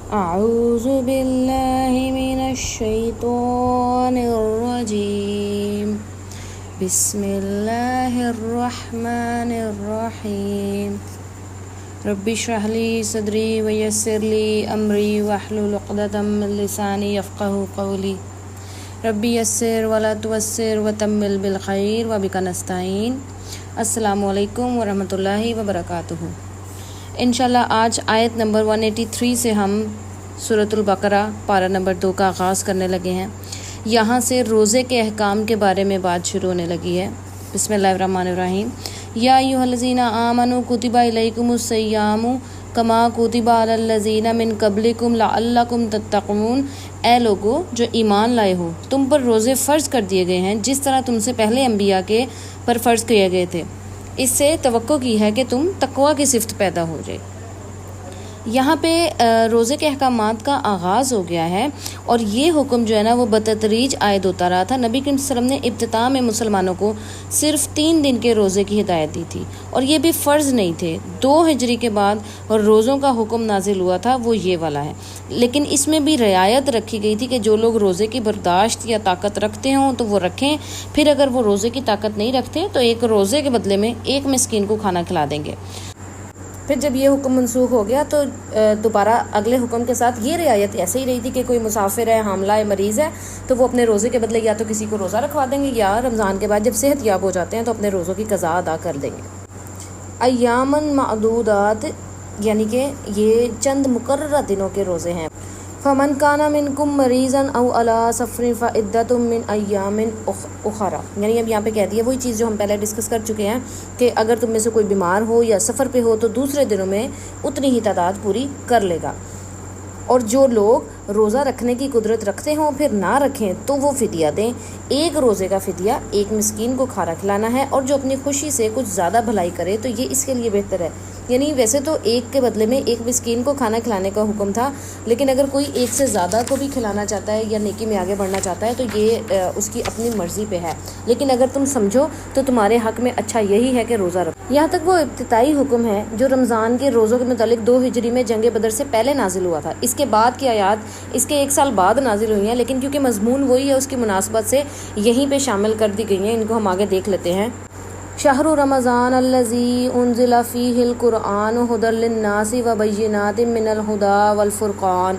اعوذ باللہ من الشیطان الرجیم بسم اللہ الرحمن الرحیم رب اشرح لی صدری ویسر لی امری واحلل عقدۃ من لسانی یفقہوا قولی رب یسر ولا تعسر وتمل بالخیر وبک نستعین۔ السلام علیکم ورحمۃ اللہ وبرکاتہ۔ انشاءاللہ آج آیت نمبر 183 سے ہم سورۃ البقرہ پارہ نمبر 2 کا آغاز کرنے لگے ہیں۔ یہاں سے روزے کے احکام کے بارے میں بات شروع ہونے لگی ہے۔ بسم اللہ الرحمن الرحیم۔ یا ایھا الذین آمنوا کتب علیکم الصیام کما کتب علی الذین من قبلکم لعلکم تتقون۔ اے لوگو جو ایمان لائے ہو، تم پر روزے فرض کر دیے گئے ہیں جس طرح تم سے پہلے انبیاء کے پر فرض کیے گئے تھے، اس سے توقع کی ہے کہ تم تقوی کی صفت پیدا ہو جائے۔ یہاں پہ روزے کے احکامات کا آغاز ہو گیا ہے، اور یہ حکم جو ہے نا وہ بتدریج عائد ہوتا رہا تھا۔ نبی کریم صلی اللہ علیہ وسلم نے ابتداء میں مسلمانوں کو صرف 3 دن کے روزے کی ہدایت دی تھی، اور یہ بھی فرض نہیں تھے۔ 2 ہجری کے بعد اور روزوں کا حکم نازل ہوا تھا، وہ یہ والا ہے، لیکن اس میں بھی رعایت رکھی گئی تھی کہ جو لوگ روزے کی برداشت یا طاقت رکھتے ہوں تو وہ رکھیں، پھر اگر وہ روزے کی طاقت نہیں رکھتے تو ایک روزے کے بدلے میں 1 مسکین کو کھانا کھلا دیں گے۔ پھر جب یہ حکم منسوخ ہو گیا تو دوبارہ اگلے حکم کے ساتھ یہ رعایت ایسے ہی رہی تھی کہ کوئی مسافر ہے، حاملہ ہے، مریض ہے تو وہ اپنے روزے کے بدلے یا تو کسی کو روزہ رکھوا دیں گے، یا رمضان کے بعد جب صحت یاب ہو جاتے ہیں تو اپنے روزوں کی قضا ادا کر دیں گے۔ ایامن معدودات، یعنی کہ یہ چند مقررہ دنوں کے روزے ہیں۔ فمن کان منکم مریضا او علی سفر فعدۃ من ایام اخرى، یعنی اب یہاں پہ کہہ دیا وہی چیز جو ہم پہلے ڈسکس کر چکے ہیں کہ اگر تم میں سے کوئی بیمار ہو یا سفر پہ ہو تو دوسرے دنوں میں اتنی ہی تعداد پوری کر لے گا۔ اور جو لوگ روزہ رکھنے کی قدرت رکھتے ہوں پھر نہ رکھیں تو وہ فدیہ دیں۔ 1 روزے کا فدیہ 1 مسکین کو کھانا کھلانا ہے، اور جو اپنی خوشی سے کچھ زیادہ بھلائی کرے تو یہ اس کے لیے بہتر ہے۔ یعنی ویسے تو 1 کے بدلے میں 1 مسکین کو کھانا کھلانے کا حکم تھا، لیکن اگر کوئی 1 سے زیادہ کو بھی کھلانا چاہتا ہے یا نیکی میں آگے بڑھنا چاہتا ہے تو یہ اس کی اپنی مرضی پہ ہے، لیکن اگر تم سمجھو تو تمہارے حق میں اچھا یہی ہے کہ روزہ رکھو۔ یہاں تک وہ ابتدائی حکم ہے جو رمضان کے روزوں کے متعلق 2 ہجری میں جنگ بدر سے پہلے نازل ہوا تھا۔ اس کے بعد کی آیات اس کے 1 سال بعد نازل ہوئی ہیں، لیکن کیونکہ مضمون وہی ہے اس کی مناسبت سے یہیں پہ شامل کر دی گئی ہیں۔ ان کو ہم آگے دیکھ لیتے ہیں۔ شہر رمضان الذی انزل فیہ القرآن ھدی للناس وبینات من الھدی والفرقان۔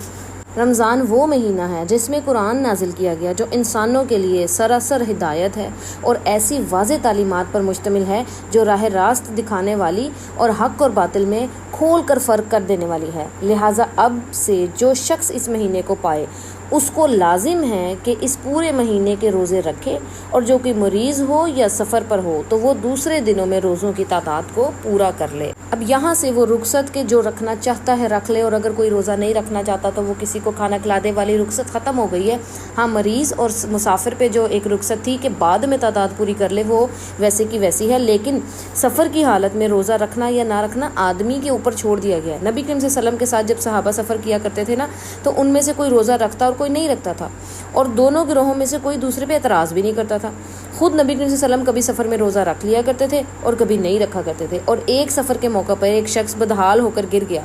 رمضان وہ مہینہ ہے جس میں قرآن نازل کیا گیا جو انسانوں کے لیے سراسر ہدایت ہے اور ایسی واضح تعلیمات پر مشتمل ہے جو راہ راست دکھانے والی اور حق اور باطل میں کھول کر فرق کر دینے والی ہے۔ لہٰذا اب سے جو شخص اس مہینے کو پائے اس کو لازم ہے کہ اس پورے مہینے کے روزے رکھے، اور جو کوئی مریض ہو یا سفر پر ہو تو وہ دوسرے دنوں میں روزوں کی تعداد کو پورا کر لے۔ اب یہاں سے وہ رخصت کے جو رکھنا چاہتا ہے رکھ لے، اور اگر کوئی روزہ نہیں رکھنا چاہتا تو وہ کسی کو کھانا کھلا دے والی رخصت ختم ہو گئی ہے۔ ہاں، مریض اور مسافر پہ جو ایک رخصت تھی کہ بعد میں تعداد پوری کر لے، وہ ویسے کی ویسی ہے، لیکن سفر کی حالت میں روزہ رکھنا یا نہ رکھنا آدمی کے اوپر چھوڑ دیا گیا ہے۔ نبی کریم صلی اللہ علیہ وسلم کے ساتھ جب صحابہ سفر کیا کرتے تھے نا تو ان میں سے کوئی روزہ رکھتا اور کوئی نہیں رکھتا تھا، اور دونوں گروہوں میں سے کوئی دوسرے پہ اعتراض بھی نہیں کرتا تھا۔ خود نبی کریم صلی اللہ علیہ وسلم کبھی سفر میں روزہ رکھ لیا کرتے تھے اور کبھی نہیں رکھا کرتے تھے۔ اور ایک سفر کے موقع پر ایک شخص بدحال ہو کر گر گیا،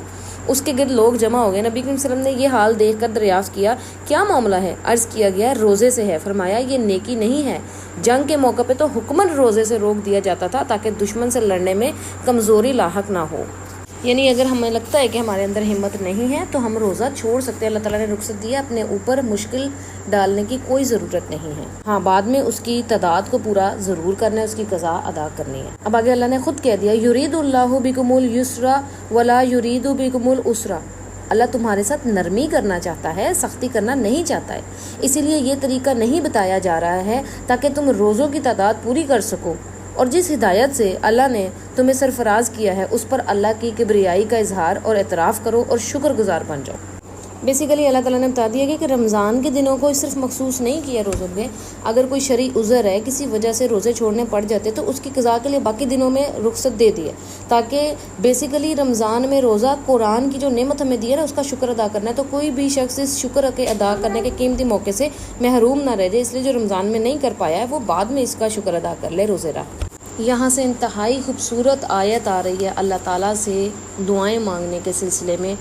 اس کے گرد لوگ جمع ہو گئے۔ نبی کریم صلی اللہ علیہ وسلم نے یہ حال دیکھ کر دریافت کیا، کیا معاملہ ہے؟ عرض کیا گیا روزے سے ہے۔ فرمایا یہ نیکی نہیں ہے۔ جنگ کے موقع پہ تو حکمن روزے سے روک دیا جاتا تھا تاکہ دشمن سے لڑنے میں کمزوری لاحق نہ ہو۔ یعنی اگر ہمیں لگتا ہے کہ ہمارے اندر ہمت نہیں ہے تو ہم روزہ چھوڑ سکتے ہیں۔ اللہ تعالیٰ نے رخصت دیا، اپنے اوپر مشکل ڈالنے کی کوئی ضرورت نہیں ہے۔ ہاں، بعد میں اس کی تعداد کو پورا ضرور کرنا ہے، اس کی قضا ادا کرنی ہے۔ اب آگے اللہ نے خود کہہ دیا یرید اللہ بکم الیسر ولا یرید بکم العسر۔ اللہ تمہارے ساتھ نرمی کرنا چاہتا ہے، سختی کرنا نہیں چاہتا ہے، اسی لیے یہ طریقہ نہیں بتایا جا رہا ہے تاکہ تم روزوں کی تعداد پوری کر سکو۔ اور جس ہدایت سے اللہ نے تمہیں سرفراز کیا ہے اس پر اللہ کی کبریائی کا اظہار اور اعتراف کرو اور شکر گزار بن جاؤ۔ بیسیکلی اللہ تعالیٰ نے بتا دیا کہ رمضان کے دنوں کو صرف مخصوص نہیں کیا روزوں میں، اگر کوئی شرعی عذر ہے، کسی وجہ سے روزے چھوڑنے پڑ جاتے تو اس کی قضا کے لیے باقی دنوں میں رخصت دے دی ہے، تاکہ بیسیکلی رمضان میں روزہ قرآن کی جو نعمت ہمیں دی ہے نا اس کا شکر ادا کرنا ہے، تو کوئی بھی شخص اس شکر کے ادا کرنے کے قیمتی موقع سے محروم نہ رہ جائے۔ اس لیے جو رمضان میں نہیں کر پایا ہے وہ بعد میں اس کا شکر ادا کر لے روزے رکھ۔ یہاں سے انتہائی خوبصورت آیت آ رہی ہے اللہ تعالیٰ سے دعائیں مانگنے کے سلسلے میں۔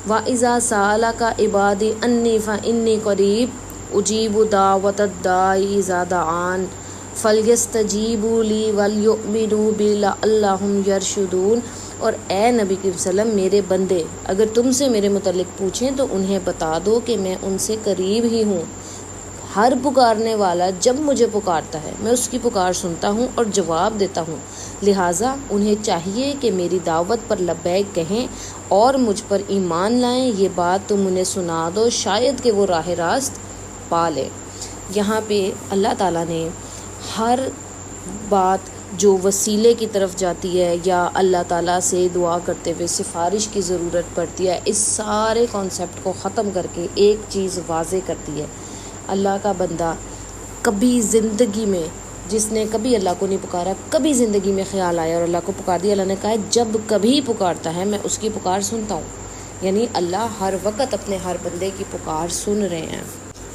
وَإِذَا سَأَلَكَ عِبَادِي أَنِّي فَإِنِّي قَرِيبٌ أُجِيبُ دَعْوَةَ الدَّاعِ إِذَا دَعَانِ فَلْيَسْتَجِیبُوا لِی وَلْیُؤْمِنُوا بِی لَعَلَّهُمْ یَرْشُدُونَ۔ اور اے نبی کریم صلی اللہ علیہ وسلم، میرے بندے اگر تم سے میرے متعلق پوچھیں تو انہیں بتا دو کہ میں ان سے قریب ہی ہوں۔ ہر پکارنے والا جب مجھے پکارتا ہے میں اس کی پکار سنتا ہوں اور جواب دیتا ہوں، لہٰذا انہیں چاہیے کہ میری دعوت پر لبیک کہیں اور مجھ پر ایمان لائیں۔ یہ بات تم انہیں سنا دو، شاید کہ وہ راہ راست پا لیں۔ یہاں پہ اللہ تعالیٰ نے ہر بات جو وسیلے کی طرف جاتی ہے یا اللہ تعالیٰ سے دعا کرتے ہوئے سفارش کی ضرورت پڑتی ہے، اس سارے کانسیپٹ کو ختم کر کے ایک چیز واضح کرتی ہے۔ اللہ کا بندہ کبھی زندگی میں، جس نے کبھی اللہ کو نہیں پکارا، کبھی زندگی میں خیال آیا اور اللہ کو پکار دیا، اللہ نے کہا ہے جب کبھی پکارتا ہے میں اس کی پکار سنتا ہوں۔ یعنی اللہ ہر وقت اپنے ہر بندے کی پکار سن رہے ہیں،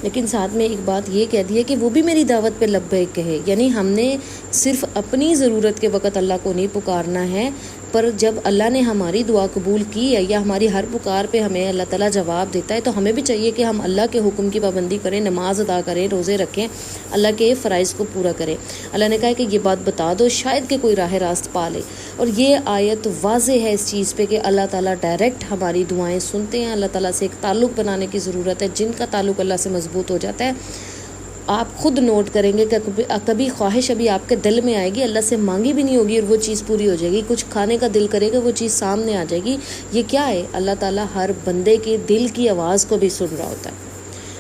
لیکن ساتھ میں ایک بات یہ کہہ دی ہے کہ وہ بھی میری دعوت پہ لبیک کہے۔ یعنی ہم نے صرف اپنی ضرورت کے وقت اللہ کو نہیں پکارنا ہے، پر جب اللہ نے ہماری دعا قبول کی ہے یا ہماری ہر پکار پہ ہمیں اللہ تعالیٰ جواب دیتا ہے تو ہمیں بھی چاہیے کہ ہم اللہ کے حکم کی پابندی کریں، نماز ادا کریں، روزے رکھیں، اللہ کے فرائض کو پورا کریں۔ اللہ نے کہا ہے کہ یہ بات بتا دو، شاید کہ کوئی راہ راست پا لے۔ اور یہ آیت واضح ہے اس چیز پہ کہ اللہ تعالیٰ ڈائریکٹ ہماری دعائیں سنتے ہیں۔ اللہ تعالیٰ سے ایک تعلق بنانے کی ضرورت ہے۔ جن کا تعلق اللہ سے مضبوط ہو جاتا ہے، آپ خود نوٹ کریں گے کہ کبھی خواہش ابھی آپ کے دل میں آئے گی، اللہ سے مانگی بھی نہیں ہوگی اور وہ چیز پوری ہو جائے گی۔ کچھ کھانے کا دل کرے گا، وہ چیز سامنے آ جائے گی۔ یہ کیا ہے؟ اللہ تعالیٰ ہر بندے کے دل کی آواز کو بھی سن رہا ہوتا ہے۔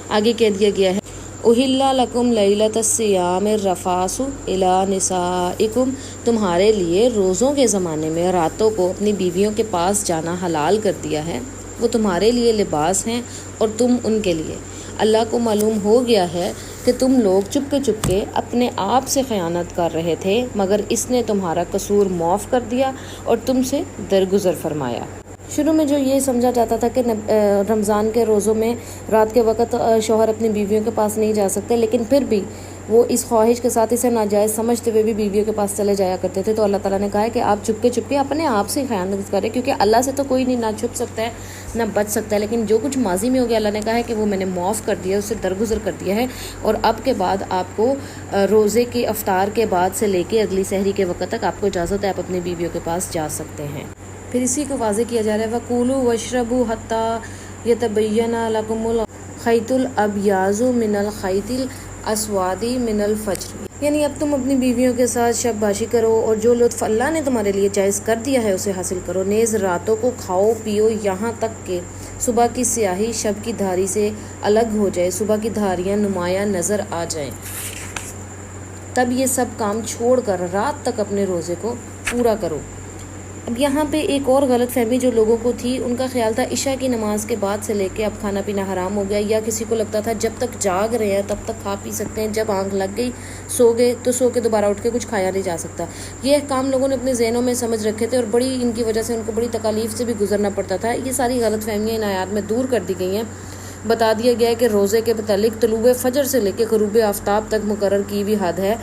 آگے کہہ دیا گیا ہے اُحِلَّ لَکُمْ لَیْلَۃَ الصِّیَامِ الرَّفَاثُ إِلیٰ نِسَائِکُمْ، تمہارے لیے روزوں کے زمانے میں راتوں کو اپنی بیویوں کے پاس جانا حلال کر دیا ہے۔ وہ تمہارے لیے لباس ہیں اور تم ان کے لیے۔ اللہ کو معلوم ہو گیا ہے کہ تم لوگ چپ کے اپنے آپ سے خیانت کر رہے تھے، مگر اس نے تمہارا قصور معاف کر دیا اور تم سے درگزر فرمایا۔ شروع میں جو یہ سمجھا جاتا تھا کہ رمضان کے روزوں میں رات کے وقت شوہر اپنی بیویوں کے پاس نہیں جا سکتے، لیکن پھر بھی وہ اس خواہش کے ساتھ اسے ناجائز سمجھتے ہوئے بھی بیویوں کے پاس چلے جایا کرتے تھے۔ تو اللہ تعالیٰ نے کہا ہے کہ آپ چپ کے اپنے آپ سے خیانت کریں، کیونکہ اللہ سے تو کوئی نہیں نہ چھپ سکتا ہے نہ بچ سکتا ہے، لیکن جو کچھ ماضی میں ہو گیا اللہ نے کہا ہے کہ وہ میں نے معاف کر دیا، اس سے درگزر کر دیا ہے۔ اور اب کے بعد آپ کو روزے کے افطار کے بعد سے لے کے اگلی سحری کے وقت تک آپ کو اجازت ہے، آپ اپنی بیویوں کے پاس جا سکتے ہیں۔ پھر اسی کو واضح کیا جا رہا ہے وَقُولُوا وَاشْرَبُوا حَتَّى يَتَبَيَّنَ لَكُمُ الْخَيْطُ الْأَبْيَضُ مِنَ الْخَيْطِ الْأَسْوَدِ مِنَ الْفَجْرِ، یعنی اب تم اپنی بیویوں کے ساتھ شب باشی کرو اور جو لطف اللہ نے تمہارے لیے جائز کر دیا ہے اسے حاصل کرو، نیز راتوں کو کھاؤ پیو یہاں تک کہ صبح کی سیاہی شب کی دھاری سے الگ ہو جائے، صبح کی دھاریاں نمایاں نظر آ جائیں، تب یہ سب کام چھوڑ کر رات تک اپنے روزے کو پورا کرو۔ اب یہاں پہ ایک اور غلط فہمی جو لوگوں کو تھی، ان کا خیال تھا عشاء کی نماز کے بعد سے لے کے اب کھانا پینا حرام ہو گیا، یا کسی کو لگتا تھا جب تک جاگ رہے ہیں تب تک کھا پی سکتے ہیں، جب آنکھ لگ گئی سو گئے تو سو کے دوبارہ اٹھ کے کچھ کھایا نہیں جا سکتا۔ یہ احکام لوگوں نے اپنے ذہنوں میں سمجھ رکھے تھے اور بڑی ان کی وجہ سے ان کو بڑی تکالیف سے بھی گزرنا پڑتا تھا۔ یہ ساری غلط فہمیاں ان آیات میں دور کر دی گئی ہیں۔ بتا دیا گیا ہے کہ روزے کے متعلق طلوع فجر سے لے کے غروب آفتاب تک مقرر کی بھی حد ہے۔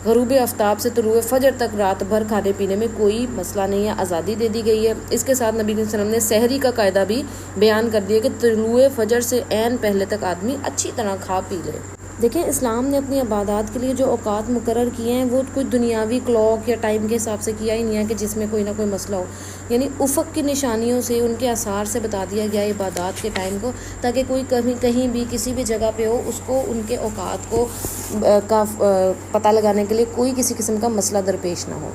غروب آفتاب سے طلوع فجر تک رات بھر کھانے پینے میں کوئی مسئلہ نہیں ہے، آزادی دے دی گئی ہے۔ اس کے ساتھ نبی صلی اللہ علیہ وسلم نے سحری کا قاعدہ بھی بیان کر دیا کہ طلوع فجر سے عین پہلے تک آدمی اچھی طرح کھا پی لے۔ دیکھیں اسلام نے اپنی عبادات کے لیے جو اوقات مقرر کیے ہیں وہ کوئی دنیاوی کلاک یا ٹائم کے حساب سے کیا ہی نہیں ہے کہ جس میں کوئی نہ کوئی مسئلہ ہو، یعنی افق کی نشانیوں سے ان کے آثار سے بتا دیا گیا عبادات کے ٹائم کو، تاکہ کوئی کہیں بھی کسی بھی جگہ پہ ہو اس کو ان کے اوقات کو کا پتہ لگانے کے لیے کوئی کسی قسم کا مسئلہ درپیش نہ ہو۔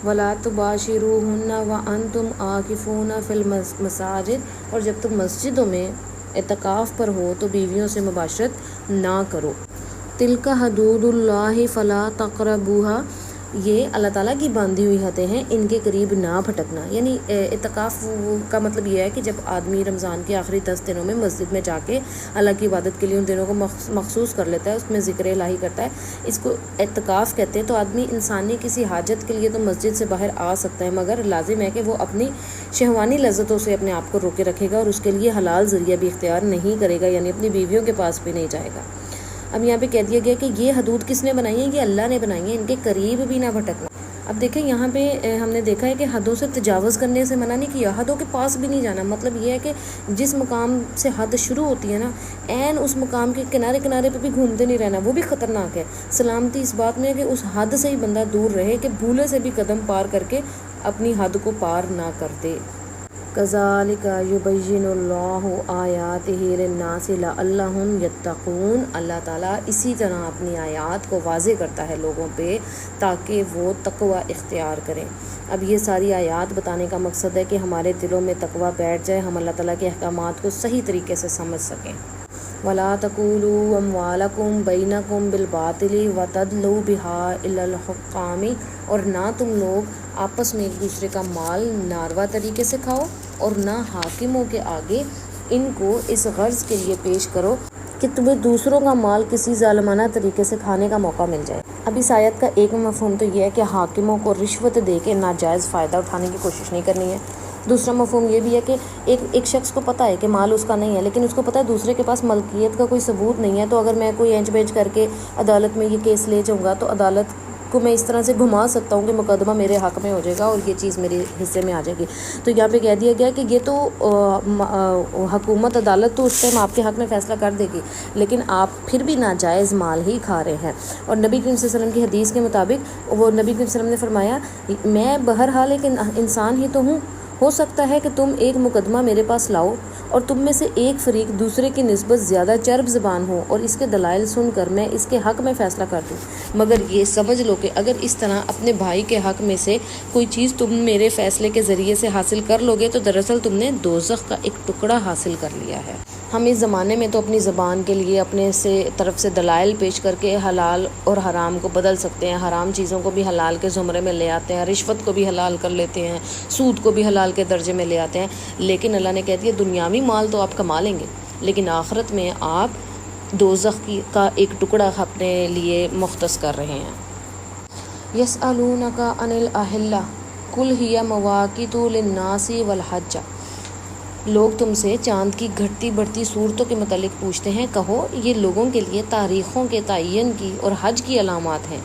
وَلَا تُبَاشِرُوهُنَّ وَأَنْتُمْ عَاكِفُونَ فِي الْمَسَاجِدِ، اور جب تم مسجدوں میں اعتکاف پر ہو تو بیویوں سے مباشرت نہ کرو۔ تِلْکَ حُدُودُ اللَّهِ فَلَا تَقْرَبُوهَا، یہ اللہ تعالیٰ کی باندھی ہوئی حدیں ہیں، ان کے قریب نہ بھٹکنا۔ یعنی اعتکاف کا مطلب یہ ہے کہ جب آدمی رمضان کے آخری 10 دنوں میں مسجد میں جا کے اللہ کی عبادت کے لیے ان دنوں کو مخصوص کر لیتا ہے، اس میں ذکر الہی کرتا ہے، اس کو اعتکاف کہتے ہیں۔ تو آدمی انسانی کسی حاجت کے لیے تو مسجد سے باہر آ سکتا ہے، مگر لازم ہے کہ وہ اپنی شہوانی لذتوں سے اپنے آپ کو روکے رکھے گا اور اس کے لیے حلال ذریعہ بھی اختیار نہیں کرے گا، یعنی اپنی بیویوں کے پاس بھی نہیں جائے گا۔ اب یہاں پہ کہہ دیا گیا کہ یہ حدود کس نے بنائی ہیں؟ یہ اللہ نے بنائی ہیں، ان کے قریب بھی نہ بھٹکنا۔ اب دیکھیں یہاں پہ ہم نے دیکھا ہے کہ حدوں سے تجاوز کرنے سے منع نہیں کیا، حدوں کے پاس بھی نہیں جانا، مطلب یہ ہے کہ جس مقام سے حد شروع ہوتی ہے نا، عین اس مقام کے کنارے کنارے پہ بھی گھومتے نہیں رہنا، وہ بھی خطرناک ہے۔ سلامتی اس بات میں ہے کہ اس حد سے ہی بندہ دور رہے کہ بھولے سے بھی قدم پار کر کے اپنی حد کو پار نہ کر دے۔ کذالک یبین اللہ آیاتہ للناس لعلہم یتقون، اللہ تعالیٰ اسی طرح اپنی آیات کو واضح کرتا ہے لوگوں پہ تاکہ وہ تقوی اختیار کریں۔ اب یہ ساری آیات بتانے کا مقصد ہے کہ ہمارے دلوں میں تقوی بیٹھ جائے، ہم اللہ تعالیٰ کے احکامات کو صحیح طریقے سے سمجھ سکیں۔ وَلَا تَأْكُلُوا أَمْوَالَكُمْ بَيْنَكُمْ بِالْبَاطِلِ وَتَدْلُوا بِهَا إِلَى الْحُكَّامِ، اور نہ تم لوگ آپس میں ایک دوسرے کا مال ناروا طریقے سے کھاؤ، اور نہ حاکموں کے آگے ان کو اس غرض کے لیے پیش کرو کہ تمہیں دوسروں کا مال کسی ظالمانہ طریقے سے کھانے کا موقع مل جائے۔ اب اس آیت کا ایک مفہوم تو یہ ہے کہ حاکموں کو رشوت دے کے ناجائز فائدہ اٹھانے کی کوشش نہیں کرنی ہے۔ دوسرا مفہوم یہ بھی ہے کہ ایک شخص کو پتہ ہے کہ مال اس کا نہیں ہے، لیکن اس کو پتہ ہے دوسرے کے پاس ملکیت کا کوئی ثبوت نہیں ہے، تو اگر میں کوئی اینچ بینچ کر کے عدالت میں یہ کیس لے جاؤں گا تو عدالت کو میں اس طرح سے گھما سکتا ہوں کہ مقدمہ میرے حق میں ہو جائے گا اور یہ چیز میرے حصے میں آ جائے گی۔ تو یہاں پہ کہہ دیا گیا کہ یہ تو حکومت عدالت تو اس ٹائم آپ کے حق میں فیصلہ کر دے گی، لیکن آپ پھر بھی ناجائز مال ہی کھا رہے ہیں۔ اور نبی کریم صلی اللہ علیہ وسلم کی حدیث کے مطابق وہ نبی کریم صلی اللہ علیہ وسلم نے فرمایا، میں بہرحال ایک انسان ہی تو ہوں، ہو سکتا ہے کہ تم ایک مقدمہ میرے پاس لاؤ اور تم میں سے ایک فریق دوسرے کی نسبت زیادہ چرب زبان ہو اور اس کے دلائل سن کر میں اس کے حق میں فیصلہ کر دوں، مگر یہ سمجھ لو کہ اگر اس طرح اپنے بھائی کے حق میں سے کوئی چیز تم میرے فیصلے کے ذریعے سے حاصل کر لو گے تو دراصل تم نے دوزخ کا ایک ٹکڑا حاصل کر لیا ہے۔ ہم اس زمانے میں تو اپنی زبان کے لیے اپنے طرف سے دلائل پیش کر کے حلال اور حرام کو بدل سکتے ہیں، حرام چیزوں کو بھی حلال کے زمرے میں لے آتے ہیں، رشوت کو بھی حلال کر لیتے ہیں، سود کو بھی حلال کے درجے میں لے آتے ہیں، لیکن اللہ نے کہہ دیا دنیاوی مال تو آپ کما لیں گے، لیکن آخرت میں آپ دوزخ کا ایک ٹکڑا اپنے لیے مختص کر رہے ہیں۔ یسألونک عن الأہلہ قل ہی مواقیت للناس والحج، لوگ تم سے چاند کی گھٹتی بڑھتی صورتوں کے متعلق پوچھتے ہیں، کہو یہ لوگوں کے لیے تاریخوں کے تعین کی اور حج کی علامات ہیں۔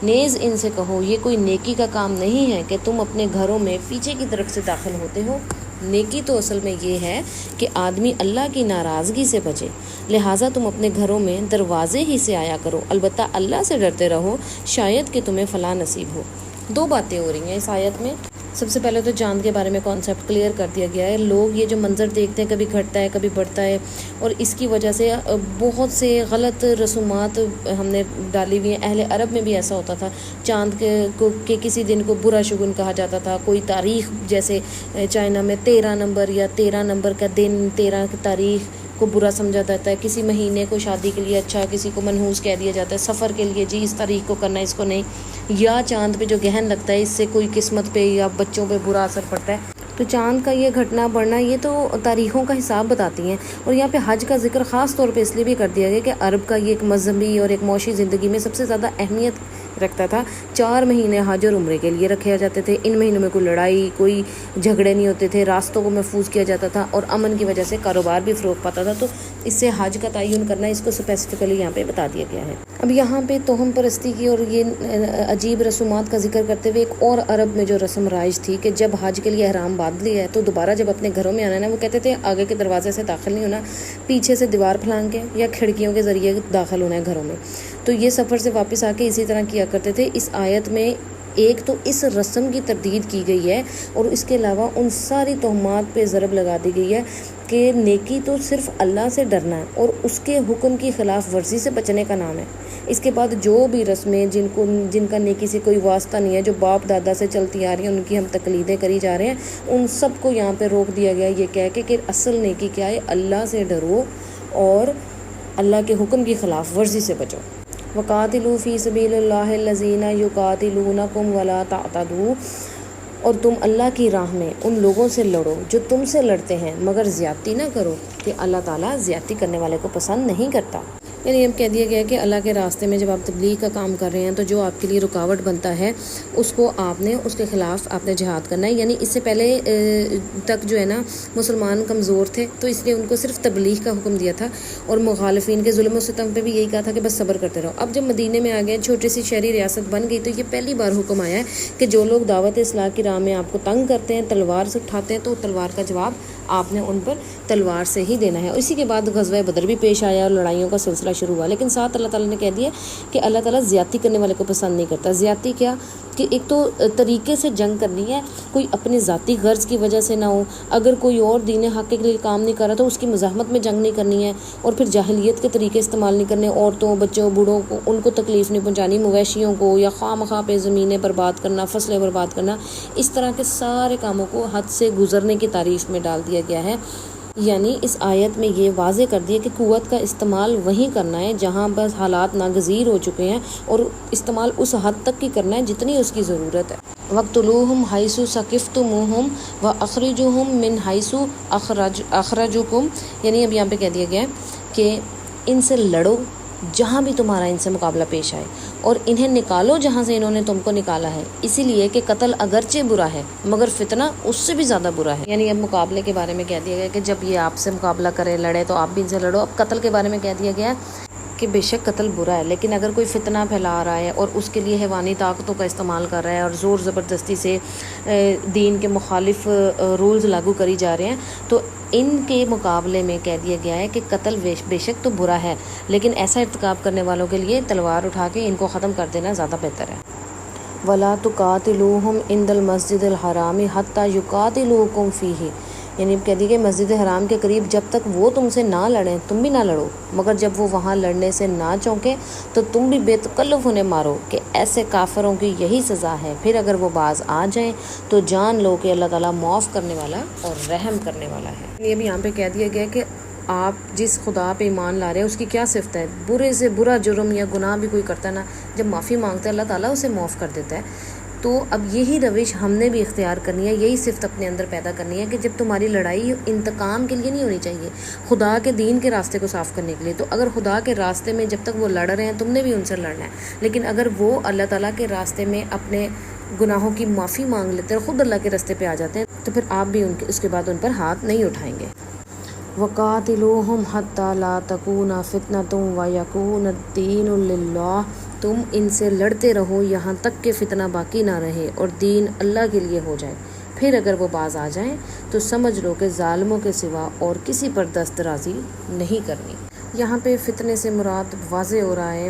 نیز ان سے کہو یہ کوئی نیکی کا کام نہیں ہے کہ تم اپنے گھروں میں پیچھے کی طرف سے داخل ہوتے ہو۔ نیکی تو اصل میں یہ ہے کہ آدمی اللہ کی ناراضگی سے بچے، لہٰذا تم اپنے گھروں میں دروازے ہی سے آیا کرو، البتہ اللہ سے ڈرتے رہو، شاید کہ تمہیں فلاح نصیب ہو۔ دو باتیں ہو رہی ہیں اس آیت میں۔ سب سے پہلے تو چاند کے بارے میں کانسیپٹ کلیئر کر دیا گیا ہے۔ لوگ یہ جو منظر دیکھتے ہیں کبھی گھٹتا ہے کبھی بڑھتا ہے، اور اس کی وجہ سے بہت سے غلط رسومات ہم نے ڈالی ہوئی ہیں۔ اہل عرب میں بھی ایسا ہوتا تھا، چاند کے کسی دن کو برا شگن کہا جاتا تھا، کوئی تاریخ جیسے چائنا میں 13 نمبر یا 13 نمبر کا دن، 13 کی تاریخ کو برا سمجھا جاتا ہے، کسی مہینے کو شادی کے لیے اچھا، کسی کو منحوس کہہ دیا جاتا ہے، سفر کے لیے جی اس تاریخ کو کرنا ہے اس کو نہیں، یا چاند پہ جو گہن لگتا ہے اس سے کوئی قسمت پہ یا بچوں پہ برا اثر پڑتا ہے۔ تو چاند کا یہ گھٹنا بڑھنا یہ تو تاریخوں کا حساب بتاتی ہیں۔ اور یہاں پہ حج کا ذکر خاص طور پہ اس لیے بھی کر دیا گیا کہ عرب کا یہ ایک مذہبی اور ایک معاشی زندگی میں سب سے زیادہ اہمیت رکھتا تھا۔ 4 مہینے حج اور عمرے کے لیے رکھے جاتے تھے، ان مہینوں میں کوئی لڑائی کوئی جھگڑے نہیں ہوتے تھے، راستوں کو محفوظ کیا جاتا تھا اور امن کی وجہ سے کاروبار بھی فروغ پاتا تھا، تو اس سے حج کا تعین کرنا اس کو اسپیسیفکلی یہاں پہ بتا دیا گیا ہے۔ اب یہاں پہ توہم پرستی کی اور یہ عجیب رسومات کا ذکر کرتے ہوئے ایک اور عرب میں جو رسم رائج تھی کہ جب حج کے لیے احرام باندھ لیا ہے تو دوبارہ جب اپنے گھروں میں آنا ہے نا، وہ کہتے تھے آگے کے دروازے سے داخل نہیں ہونا، پیچھے سے دیوار پھلانگ کے یا کھڑکیوں کے ذریعے داخل ہونا ہے گھروں میں۔ تو یہ سفر سے واپس آ کے اسی طرح کیا کرتے تھے۔ اس آیت میں ایک تو اس رسم کی تردید کی گئی ہے اور اس کے علاوہ ان ساری تہمات پہ ضرب لگا دی گئی ہے کہ نیکی تو صرف اللہ سے ڈرنا ہے اور اس کے حکم کی خلاف ورزی سے بچنے کا نام ہے۔ اس کے بعد جو بھی رسمیں جن کا نیکی سے کوئی واسطہ نہیں ہے، جو باپ دادا سے چلتی آ رہی ہیں، ان کی ہم تقلیدیں کری جا رہے ہیں، ان سب کو یہاں پہ روک دیا گیا یہ کہہ کے کہ اصل نیکی کیا ہے، اللہ سے ڈرو اور اللہ کے حکم کی خلاف ورزی سے بچو۔ وَقَاتِلُوا فِي سَبِيلِ اللَّهِ الَّذِينَ يُقَاتِلُونَكُمْ وَلَا تَعْتَدُوا، اور تم اللہ کی راہ میں ان لوگوں سے لڑو جو تم سے لڑتے ہیں، مگر زیادتی نہ کرو کہ اللہ تعالیٰ زیادتی کرنے والے کو پسند نہیں کرتا۔ یعنی اب کہہ دیا گیا کہ اللہ کے راستے میں جب آپ تبلیغ کا کام کر رہے ہیں تو جو آپ کے لیے رکاوٹ بنتا ہے اس کو آپ نے اس کے خلاف آپ نے جہاد کرنا ہے. یعنی اس سے پہلے تک جو ہے نا مسلمان کمزور تھے تو اس لیے ان کو صرف تبلیغ کا حکم دیا تھا اور مخالفین کے ظلم و ستم پہ بھی یہی کہا تھا کہ بس صبر کرتے رہو. اب جب مدینے میں آ گئے, چھوٹی سی شہری ریاست بن گئی, تو یہ پہلی بار حکم آیا ہے کہ جو لوگ دعوت اصلاح کی راہ میں آپ کو تنگ کرتے ہیں, تلوار سے اٹھاتے ہیں, تو تلوار کا جواب آپ نے ان پر تلوار سے ہی دینا ہے. اسی کے بعد غزوہ بدر بھی پیش آیا اور لڑائیوں کا سلسلہ شروع ہوا, لیکن ساتھ اللہ تعالیٰ نے کہہ دیا کہ اللہ تعالیٰ زیادتی کرنے والے کو پسند نہیں کرتا. زیادتی کیا کہ ایک تو طریقے سے جنگ کرنی ہے, کوئی اپنے ذاتی غرض کی وجہ سے نہ ہو, اگر کوئی اور دین حق کے لیے کام نہیں کر رہا تو اس کی مزاحمت میں جنگ نہیں کرنی ہے, اور پھر جاہلیت کے طریقے استعمال نہیں کرنے, عورتوں بچوں بوڑھوں کو ان کو تکلیف نہیں پہنچانی, مویشیوں کو یا خواہ مخواہ پہ زمینیں برباد کرنا, فصلیں برباد کرنا, اس طرح کے سارے کاموں کو حد سے گزرنے کی تعریف میں ڈال دیا گیا ہے. یعنی اس آیت میں یہ واضح کر دیا کہ قوت کا استعمال وہیں کرنا ہے جہاں بس حالات ناگزیر ہو چکے ہیں, اور استعمال اس حد تک کی کرنا ہے جتنی اس کی ضرورت ہے. وَاقْتُلُوهُمْ حَيْثُ ثَقِفْتُمُوهُمْ وَأَخْرِجُوهُمْ مِنْ حَيْثُ أَخْرَجُوكُمْ. یعنی اب یہاں پہ کہہ دیا گیا ہے کہ ان سے لڑو جہاں بھی تمہارا ان سے مقابلہ پیش آئے, اور انہیں نکالو جہاں سے انہوں نے تم کو نکالا ہے, اسی لیے کہ قتل اگرچہ برا ہے مگر فتنہ اس سے بھی زیادہ برا ہے. یعنی اب مقابلے کے بارے میں کہہ دیا گیا کہ جب یہ آپ سے مقابلہ کرے لڑے تو آپ بھی ان سے لڑو. اب قتل کے بارے میں کہہ دیا گیا کہ بے شک قتل برا ہے, لیکن اگر کوئی فتنہ پھیلا رہا ہے اور اس کے لیے حیوانی طاقتوں کا استعمال کر رہا ہے اور زور زبردستی سے دین کے مخالف رولز لاگو کری جا رہے ہیں, تو ان کے مقابلے میں کہہ دیا گیا ہے کہ قتل بے شک تو برا ہے, لیکن ایسا ارتکاب کرنے والوں کے لیے تلوار اٹھا کے ان کو ختم کر دینا زیادہ بہتر ہے. وَلَا تُقَاتِلُوهُمْ عِنْدَ الْمَسْجِدِ الْحَرَامِ حَتَّى يُقَاتِلُوكُمْ فِيهِ. یعنی کہہ دی کہ مسجد حرام کے قریب جب تک وہ تم سے نہ لڑیں تم بھی نہ لڑو, مگر جب وہ وہاں لڑنے سے نہ چونکیں تو تم بھی بے تکلف انہیں مارو, کہ ایسے کافروں کی یہی سزا ہے. پھر اگر وہ باز آ جائیں تو جان لو کہ اللہ تعالیٰ معاف کرنے والا اور رحم کرنے والا ہے. یہ بھی یہاں پہ کہہ دیا گیا کہ آپ جس خدا پہ ایمان لا رہے ہیں اس کی کیا صفت ہے. برے سے برا جرم یا گناہ بھی کوئی کرتا ہے نا, جب معافی مانگتا ہے اللہ تعالیٰ اسے معاف کر دیتا ہے. تو اب یہی روش ہم نے بھی اختیار کرنی ہے, یہی صفت اپنے اندر پیدا کرنی ہے کہ جب تمہاری لڑائی انتقام کے لیے نہیں ہونی چاہیے, خدا کے دین کے راستے کو صاف کرنے کے لیے. تو اگر خدا کے راستے میں جب تک وہ لڑ رہے ہیں تم نے بھی ان سے لڑنا ہے, لیکن اگر وہ اللہ تعالیٰ کے راستے میں اپنے گناہوں کی معافی مانگ لیتے ہیں اور خود اللہ کے راستے پہ آ جاتے ہیں تو پھر آپ بھی اس کے بعد ان پر ہاتھ نہیں اٹھائیں گے. وَقَاتِلُوهُمْ حَتَّى لَا تَكُونَ فِتْنَةٌ وَيَكُونَ الدِّينُ لِلَّهِ. تم ان سے لڑتے رہو یہاں تک کہ فتنہ باقی نہ رہے اور دین اللہ کے لیے ہو جائے. پھر اگر وہ باز آ جائیں تو سمجھ لو کہ ظالموں کے سوا اور کسی پر دست درازی نہیں کرنی. یہاں پہ فتنے سے مراد واضح ہو رہا ہے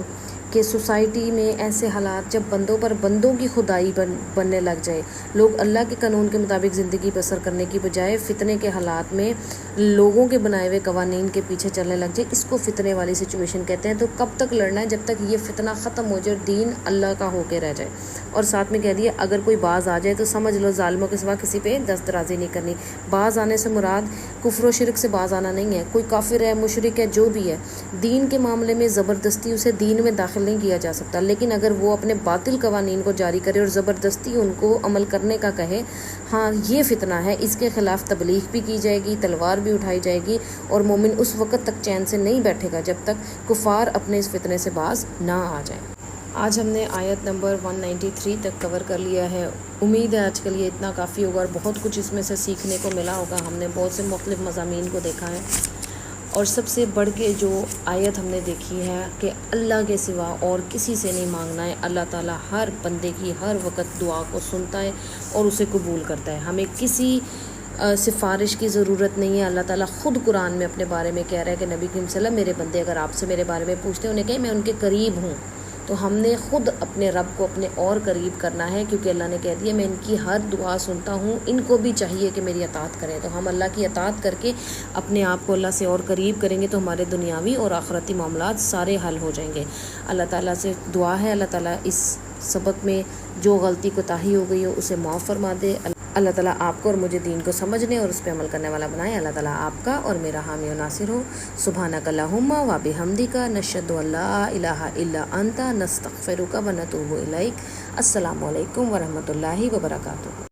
کہ سوسائٹی میں ایسے حالات جب بندوں پر بندوں کی خدائی بننے لگ جائے, لوگ اللہ کے قانون کے مطابق زندگی بسر کرنے کی بجائے فتنے کے حالات میں لوگوں کے بنائے ہوئے قوانین کے پیچھے چلنے لگ جائے, اس کو فتنے والی سچویشن کہتے ہیں. تو کب تک لڑنا ہے؟ جب تک یہ فتنہ ختم ہو جائے, دین اللہ کا ہو کے رہ جائے. اور ساتھ میں کہہ دیا اگر کوئی باز آ جائے تو سمجھ لو ظالموں کے سوا کسی پہ دست درازی نہیں کرنی. باز آنے سے مراد کفر و شرک سے باز آنا نہیں ہے. کوئی کافر ہے, مشرک ہے, جو بھی ہے, دین کے معاملے میں زبردستی اسے دین میں داخل نہیں کیا جا سکتا, لیکن اگر وہ اپنے باطل قوانین کو جاری کرے اور زبردستی ان کو عمل کرنے کا کہے, ہاں یہ فتنہ ہے, اس کے خلاف تبلیغ بھی کی جائے گی, تلوار بھی اٹھائی جائے گی, اور مومن اس وقت تک چین سے نہیں بیٹھے گا جب تک کفار اپنے اس فتنے سے باز نہ آ جائیں. آج ہم نے آیت نمبر 193 تک کور کر لیا ہے. امید ہے آج کے لیے اتنا کافی ہوگا اور بہت کچھ اس میں سے سیکھنے کو ملا ہوگا. ہم نے بہت سے مختلف مضامین کو دیکھا ہے, اور سب سے بڑھ کے جو آیت ہم نے دیکھی ہے کہ اللہ کے سوا اور کسی سے نہیں مانگنا ہے. اللہ تعالیٰ ہر بندے کی ہر وقت دعا کو سنتا ہے اور اسے قبول کرتا ہے. ہمیں کسی سفارش کی ضرورت نہیں ہے. اللہ تعالیٰ خود قرآن میں اپنے بارے میں کہہ رہا ہے کہ نبی کریم صلی اللہ علیہ وسلم میرے بندے اگر آپ سے میرے بارے میں پوچھتے ہیں انہیں کہیں میں ان کے قریب ہوں. تو ہم نے خود اپنے رب کو اپنے اور قریب کرنا ہے, کیونکہ اللہ نے کہہ دیا میں ان کی ہر دعا سنتا ہوں, ان کو بھی چاہیے کہ میری اطاعت کریں. تو ہم اللہ کی اطاعت کر کے اپنے آپ کو اللہ سے اور قریب کریں گے تو ہمارے دنیاوی اور آخرتی معاملات سارے حل ہو جائیں گے. اللہ تعالیٰ سے دعا ہے اللہ تعالیٰ اس سبق میں جو غلطی کوتاہی ہو گئی ہو اسے معاف فرما دے. اللہ تعالیٰ آپ کو اور مجھے دین کو سمجھنے اور اس پہ عمل کرنے والا بنائے. اللہ تعالیٰ آپ کا اور میرا حامی و ناصر ہو. سبحانک اللہم و بحمدک نشہد ان لا الہ الا انت نستغفرک و نتوب الیک. السلام علیکم ورحمۃ اللہ وبرکاتہ.